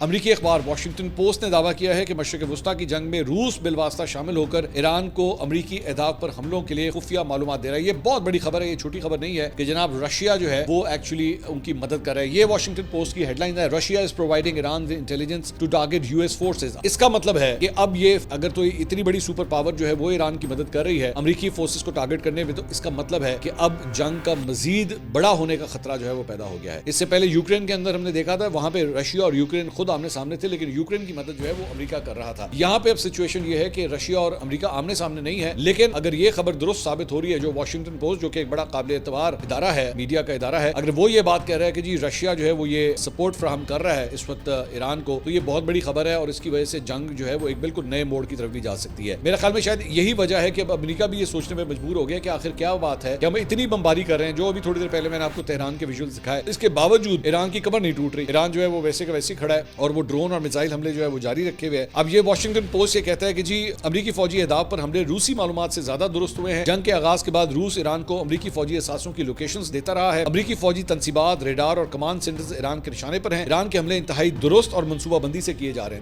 امریکی اخبار Washington post نے دعویٰ کیا ہے کہ مشرق وسطیٰ کی جنگ میں روس بالواسطہ شامل ہو کر ایران کو امریکی اہداف پر حملوں کے لیے خفیہ معلومات دے رہا ہے. یہ بہت بڑی خبر ہے, یہ چھوٹی خبر نہیں ہے کہ جناب رشیا جو ہے وہ ایکچولی ان کی مدد کر رہا ہے. یہ واشنگٹن پوسٹ کی ہیڈ لائن ہے, Russia is providing Iran with intelligence to target U S forces. اس کا مطلب ہے کہ اب یہ اگر تو اتنی بڑی سپر پاور جو ہے وہ ایران کی مدد کر رہی ہے امریکی فورسز کو ٹارگیٹ کرنے میں, تو اس کا مطلب ہے کہ اب جنگ کا مزید بڑا ہونے کا خطرہ جو ہے وہ پیدا ہو گیا ہے. اس سے پہلے یوکرین کے اندر ہم نے دیکھا تھا, وہاں پہ رشیا اور یوکرین خود آمنے سامنے تھے, لیکن یوکرین کی مدد جو ہے وہ امریکہ کر رہا تھا. یہاں پہ اب سچویشن یہ ہے کہ رشیا اور امریکہ آمنے سامنے نہیں ہے, لیکن اگر یہ خبر درست ثابت ہو رہی ہے, جو واشنگٹن پوسٹ جو کہ ایک بڑا قابل اعتبار ادارہ ہے, میڈیا کا ادارہ ہے, اگر وہ یہ بات کہہ رہا ہے کہ جی رشیا جو ہے وہ یہ سپورٹ فراہم کر رہا ہے اس وقت ایران کو, تو یہ بہت بڑی خبر ہے اور اس کی وجہ سے جنگ جو ہے وہ ایک بالکل نئے موڑ کی طرف بھی جا سکتی ہے. میرے خیال میں شاید یہی وجہ ہے کہ اب امریکہ بھی یہ سوچنے میں مجبور ہو گیا کہ آخر کیا بات ہے کہ ہم اتنی بمباری کر رہے ہیں, جو ابھی تھوڑی دیر پہلے میں نے آپ کو تہران کے ویژول دکھائے, اس کے باوجود ایران کی کمر نہیں ٹوٹ رہی. ایران جو ہے وہ ویسے کا ویسے کھڑا ہے اور وہ ڈرون اور میزائل حملے جو ہے وہ جاری رکھے ہوئے ہیں. اب یہ واشنگٹن پوسٹ یہ کہتا ہے کہ جی امریکی فوجی اہداف پر حملے روسی معلومات سے زیادہ درست ہوئے ہیں. جنگ کے آغاز کے بعد روس ایران کو امریکی فوجی اثاثوں کی لوکیشنز دیتا رہا ہے. امریکی فوجی تنصیبات, ریڈار اور کمانڈ سینٹرز ایران کے نشانے پر ہیں. ایران کے حملے انتہائی درست اور منصوبہ بندی سے کیے جا رہے ہیں.